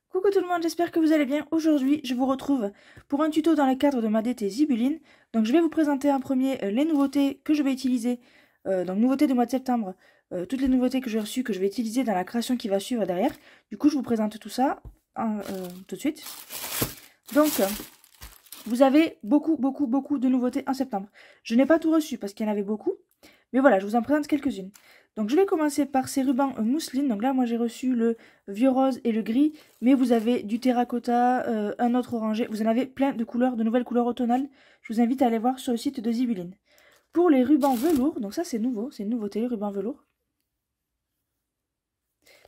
Coucou tout le monde, j'espère que vous allez bien. Aujourd'hui, je vous retrouve pour un tuto dans le cadre de ma DT Zibuline. Donc je vais vous présenter en premier les nouveautés que je vais utiliser, donc nouveautés du mois de septembre, toutes les nouveautés que j'ai reçues, que je vais utiliser dans la création qui va suivre derrière. Du coup, je vous présente tout ça tout de suite. Donc, vous avez beaucoup de nouveautés en septembre. Je n'ai pas tout reçu parce qu'il y en avait beaucoup, mais voilà, je vous en présente quelques-unes. Donc je vais commencer par ces rubans mousseline. Donc là, moi j'ai reçu le vieux rose et le gris, mais vous avez du terracotta, un autre orangé. Vous en avez plein de couleurs, de nouvelles couleurs automnales. Je vous invite à aller voir sur le site de Zibuline. Pour les rubans velours, donc ça c'est nouveau, c'est une nouveauté, les rubans velours.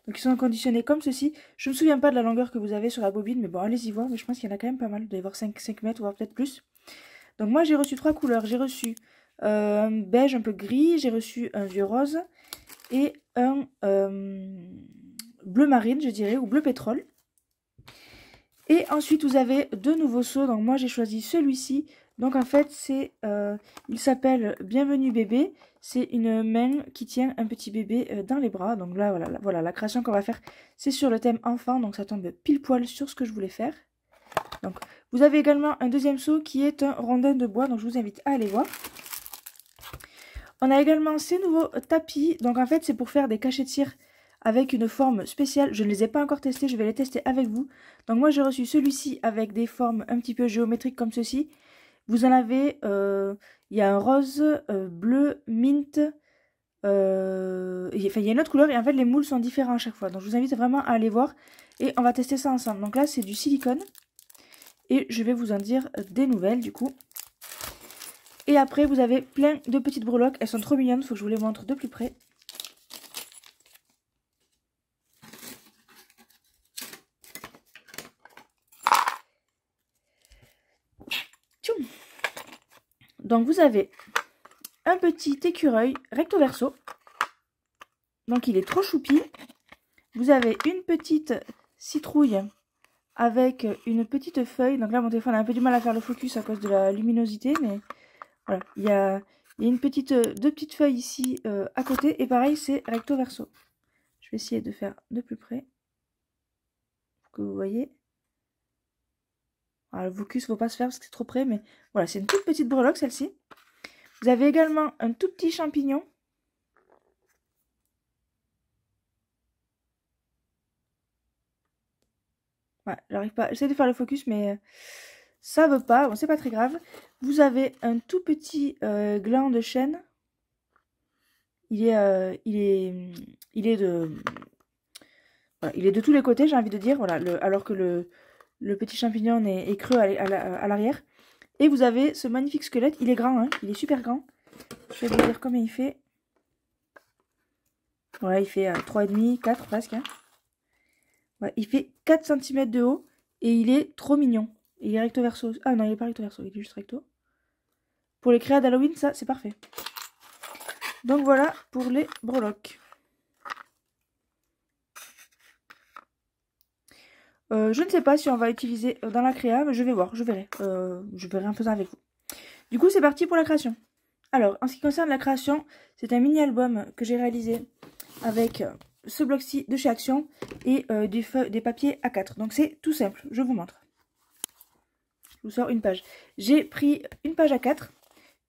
Donc ils sont conditionnés comme ceci. Je ne me souviens pas de la longueur que vous avez sur la bobine, mais bon, allez-y voir. Mais je pense qu'il y en a quand même pas mal. Vous devez voir 5 mètres, voire peut-être plus. Donc moi j'ai reçu 3 couleurs. J'ai reçu un beige un peu gris, j'ai reçu un vieux rose et un bleu marine, je dirais, ou bleu pétrole. Et ensuite vous avez deux nouveaux seaux. Donc moi j'ai choisi celui-ci. Donc en fait c'est il s'appelle Bienvenue bébé. C'est une main qui tient un petit bébé dans les bras. Donc là voilà la création qu'on va faire, c'est sur le thème enfant. Donc ça tombe pile poil sur ce que je voulais faire. Donc vous avez également un deuxième seau qui est un rondin de bois. Donc je vous invite à aller voir. On a également ces nouveaux tapis. Donc en fait c'est pour faire des cachets de cire avec une forme spéciale. Je ne les ai pas encore testés, je vais les tester avec vous. Donc moi j'ai reçu celui-ci avec des formes un petit peu géométriques comme ceci. Vous en avez, il y a un rose, bleu, mint, enfin il y a une autre couleur et en fait les moules sont différents à chaque fois. Donc je vous invite vraiment à aller voir et on va tester ça ensemble. Donc là c'est du silicone et je vais vous en dire des nouvelles du coup. Et après, vous avez plein de petites breloques. Elles sont trop mignonnes. Il faut que je vous les montre de plus près. Tchoum. Donc, vous avez un petit écureuil recto verso. Donc, il est trop choupi. Vous avez une petite citrouille avec une petite feuille. Donc là, mon téléphone a un peu du mal à faire le focus à cause de la luminosité. Mais voilà, il y a une petite, deux petites feuilles ici à côté. Et pareil, c'est recto verso. Je vais essayer de faire de plus près pour que vous voyez. Alors, le focus ne faut pas se faire parce que c'est trop près. Mais voilà, c'est une toute petite breloque celle-ci. Vous avez également un tout petit champignon. Ouais, j'arrive pas. J'essaie de faire le focus, mais ça veut pas. Bon, c'est pas très grave. Vous avez un tout petit gland de chêne. Il est de tous les côtés, j'ai envie de dire. Voilà, alors que le petit champignon est creux à l'arrière. Et vous avez ce magnifique squelette. Il est grand, hein. Il est super grand. Je vais vous dire combien il fait. Ouais, il fait 3,5, 4 presque. Hein. Ouais, il fait 4 cm de haut. Et il est trop mignon. Il est recto verso. Ah non, il est pas recto verso, il est juste recto. Pour les créas d'Halloween, ça, c'est parfait. Donc voilà pour les breloques. Je ne sais pas si on va utiliser dans la créa, mais je vais voir, je verrai. Je verrai en faisant avec vous. Du coup, c'est parti pour la création. Alors, en ce qui concerne la création, c'est un mini-album que j'ai réalisé avec ce bloc-ci de chez Action et des papiers A4. Donc c'est tout simple, je vous montre. Je vous sors une page. J'ai pris une page A4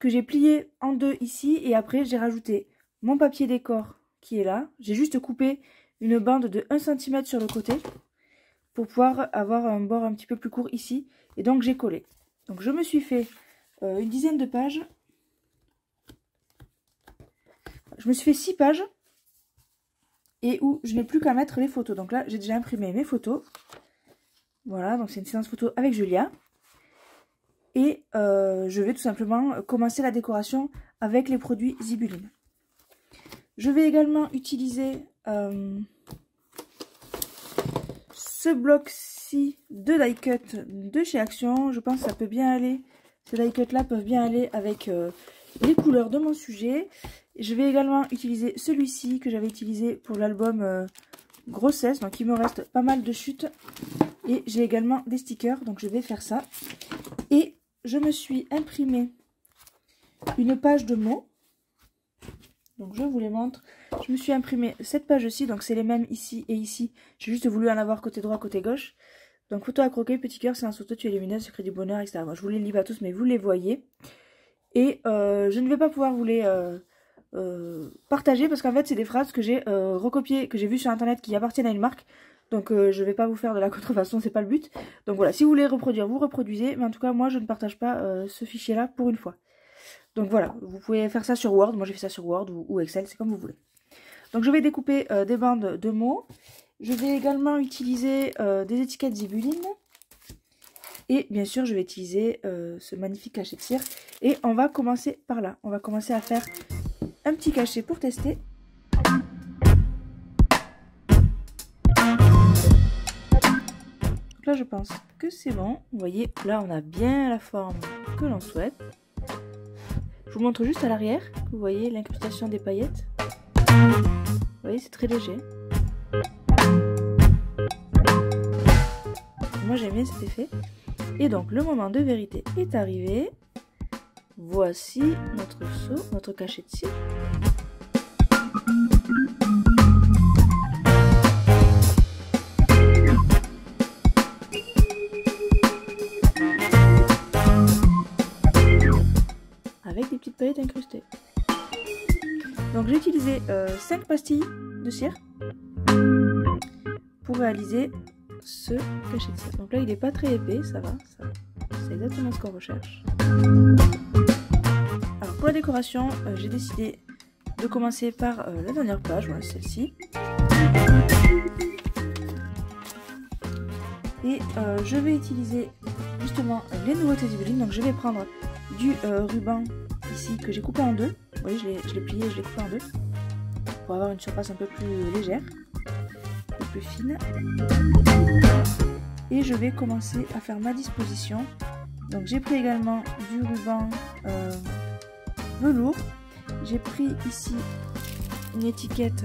que j'ai pliée en deux ici et après j'ai rajouté mon papier décor qui est là. J'ai juste coupé une bande de 1 cm sur le côté pour pouvoir avoir un bord un petit peu plus court ici. Et donc j'ai collé. Donc je me suis fait une dizaine de pages. Je me suis fait 6 pages. Et où je n'ai plus qu'à mettre les photos. Donc là j'ai déjà imprimé mes photos. Voilà, donc c'est une séance photo avec Julia. Et je vais tout simplement commencer la décoration avec les produits Zibuline. Je vais également utiliser ce bloc-ci de die cut de chez Action. Je pense que ça peut bien aller. Ces die cut là peuvent bien aller avec les couleurs de mon sujet. Je vais également utiliser celui-ci que j'avais utilisé pour l'album grossesse. Donc il me reste pas mal de chutes. Et j'ai également des stickers. Donc je vais faire ça. Et je me suis imprimé une page de mots. Donc je vous les montre. Je me suis imprimé cette page aussi, donc c'est les mêmes ici et ici. J'ai juste voulu en avoir côté droit, côté gauche. Donc photo à croquer, petit cœur, c'est un sauto, tu es lumineuse, secret du bonheur, etc. Moi, je vous les lis pas tous, mais vous les voyez. Et je ne vais pas pouvoir vous les partager parce qu'en fait c'est des phrases que j'ai recopiées, que j'ai vues sur internet qui appartiennent à une marque. Donc je vais pas vous faire de la contrefaçon, c'est pas le but. Donc voilà, si vous voulez reproduire, vous reproduisez. Mais en tout cas, moi je ne partage pas ce fichier là pour une fois. Donc voilà, vous pouvez faire ça sur Word. Moi j'ai fait ça sur Word ou Excel, c'est comme vous voulez. Donc je vais découper des bandes de mots. Je vais également utiliser des étiquettes Zibuline. Et bien sûr, je vais utiliser ce magnifique cachet de cire. Et on va commencer par là. On va commencer à faire un petit cachet pour tester. Donc là, je pense que c'est bon. Vous voyez, là, on a bien la forme que l'on souhaite. Je vous montre juste à l'arrière. Vous voyez l'incrustation des paillettes. Vous voyez, c'est très léger. Moi, j'aime bien cet effet. Et donc, le moment de vérité est arrivé. Voici notre seau, notre cachet de cire. Avec des petites paillettes incrustées. Donc, j'ai utilisé 5 pastilles de cire pour réaliser ce cachet de cire. Donc là il n'est pas très épais, ça va, c'est exactement ce qu'on recherche. Alors pour la décoration, j'ai décidé de commencer par la dernière page, voilà celle-ci. Et je vais utiliser justement les nouveautés Zibuline. Donc je vais prendre du ruban ici que j'ai coupé en deux. Vous voyez, je l'ai plié et je l'ai coupé en deux pour avoir une surface un peu plus légère, un peu plus fine. Et je vais commencer à faire ma disposition. Donc j'ai pris également du ruban velours. J'ai pris ici une étiquette.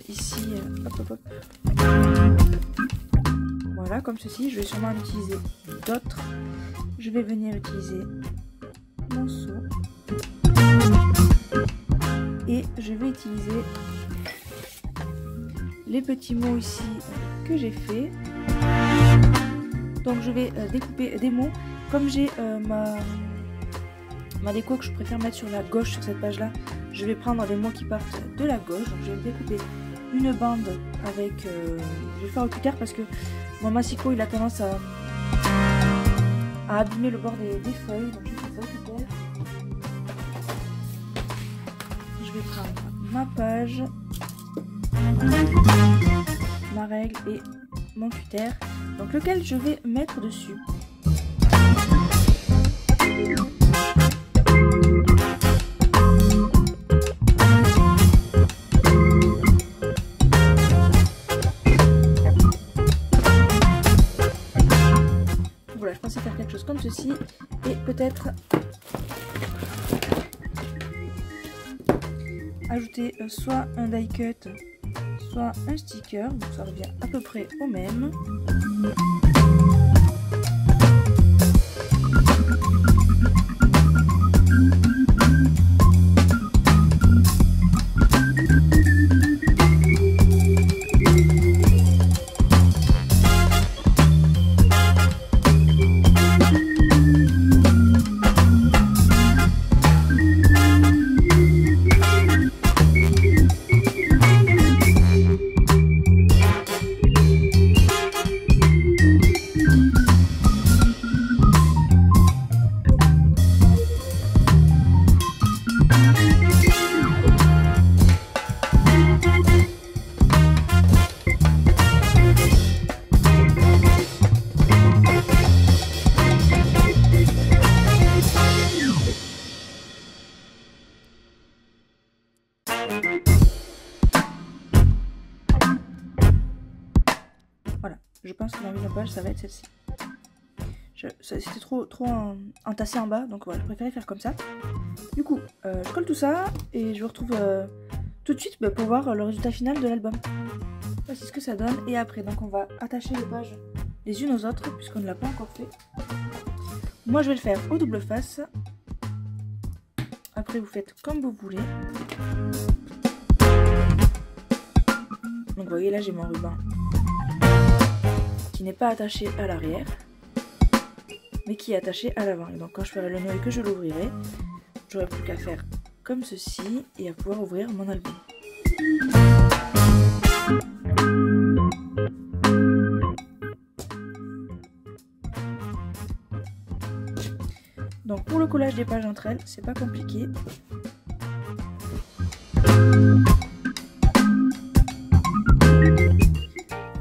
Ici, hop hop hop. Voilà, comme ceci. Je vais sûrement en utiliser d'autres. Je vais venir utiliser mon seau. Et je vais utiliser les petits mots ici que j'ai fait. Donc je vais découper des mots. Comme j'ai ma déco que je préfère mettre sur la gauche sur cette page là, je vais prendre des mots qui partent de la gauche. Donc je vais découper une bande avec... je vais le faire au cutter parce que mon massicot il a tendance à abîmer le bord des feuilles. Donc je vais faire ça au cutter. Je vais prendre ma page, ma règle et mon cutter, donc lequel je vais mettre dessus. Voilà, je pensais faire quelque chose comme ceci et peut-être ajouter soit un die cut, soit un sticker, donc ça revient à peu près au même. Voilà, je pense que la mise en page ça va être celle-ci. C'était trop entassé en bas, donc voilà, je préférais faire comme ça. Du coup, je colle tout ça et je vous retrouve tout de suite pour voir le résultat final de l'album. Voici ce que ça donne. Et après, donc on va attacher les pages les unes aux autres puisqu'on ne l'a pas encore fait. Moi je vais le faire au double face. Après vous faites comme vous voulez. Donc vous voyez là j'ai mon ruban qui n'est pas attaché à l'arrière mais qui est attaché à l'avant. Et donc quand je ferai le nœud et que je l'ouvrirai, j'aurai plus qu'à faire comme ceci et à pouvoir ouvrir mon album. Donc pour le collage des pages entre elles, c'est pas compliqué.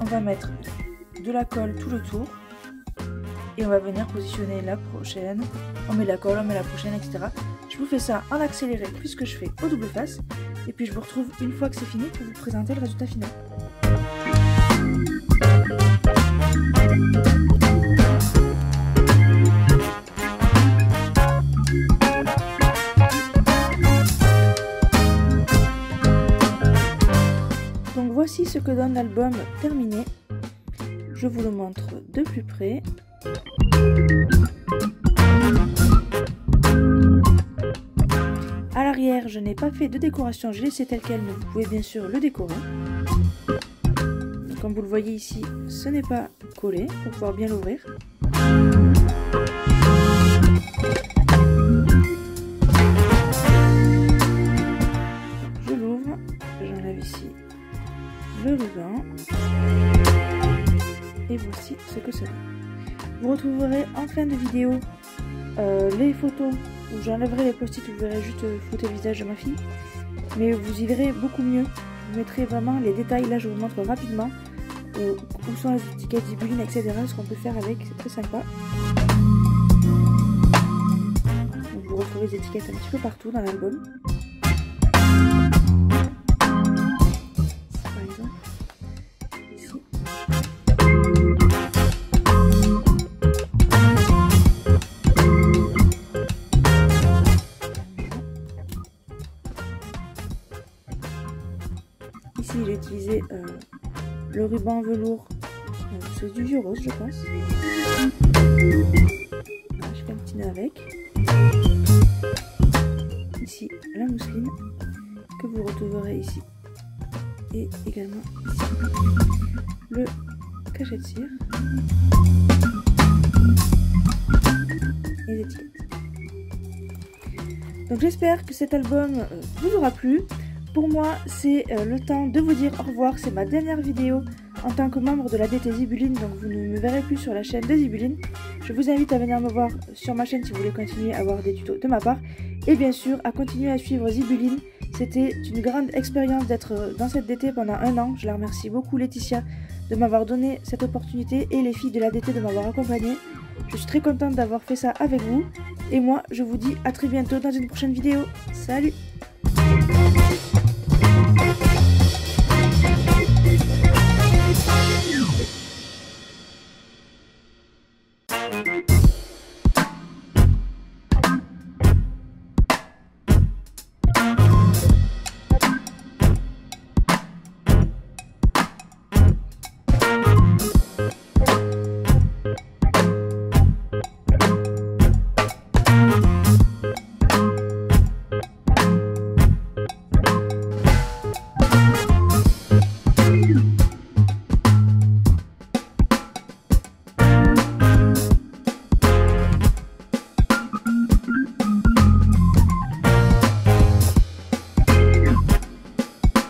On va mettre de la colle tout le tour et on va venir positionner la prochaine. On met la colle, on met la prochaine, etc. Je vous fais ça en accéléré puisque je fais au double face et puis je vous retrouve une fois que c'est fini pour vous présenter le résultat final. Donc voici ce que donne l'album terminé. Je vous le montre de plus près. À l'arrière, je n'ai pas fait de décoration, j'ai laissé tel quel, mais vous pouvez bien sûr le décorer. Comme vous le voyez ici, ce n'est pas collé pour pouvoir bien l'ouvrir. Je l'ouvre, j'enlève ici le ruban. Et voici ce que ça donne. Vous retrouverez en fin de vidéo les photos où j'enlèverai les post-it, vous verrez juste photo et visage de ma fille. Mais vous y verrez beaucoup mieux. Je vous mettrai vraiment les détails. Là, je vous montre rapidement où sont les étiquettes Zibuline, etc. Ce qu'on peut faire avec, c'est très sympa. Donc, vous retrouvez les étiquettes un petit peu partout dans l'album. Par exemple, ici. Ici, j'ai utilisé le ruban velours, c'est du vieux rose, je pense. Voilà, je fais un petit nœud avec. Ici, la mousseline que vous retrouverez ici. Et également ici, le cachet de cire. Et les étiquettes. Donc j'espère que cet album vous aura plu. Pour moi, c'est le temps de vous dire au revoir. C'est ma dernière vidéo en tant que membre de la DT Zibuline, donc vous ne me verrez plus sur la chaîne de Zibuline. Je vous invite à venir me voir sur ma chaîne si vous voulez continuer à voir des tutos de ma part. Et bien sûr, à continuer à suivre Zibuline. C'était une grande expérience d'être dans cette DT pendant 1 an. Je la remercie beaucoup Laetitia de m'avoir donné cette opportunité et les filles de la DT de m'avoir accompagnée. Je suis très contente d'avoir fait ça avec vous. Et moi, je vous dis à très bientôt dans une prochaine vidéo. Salut! Thank you.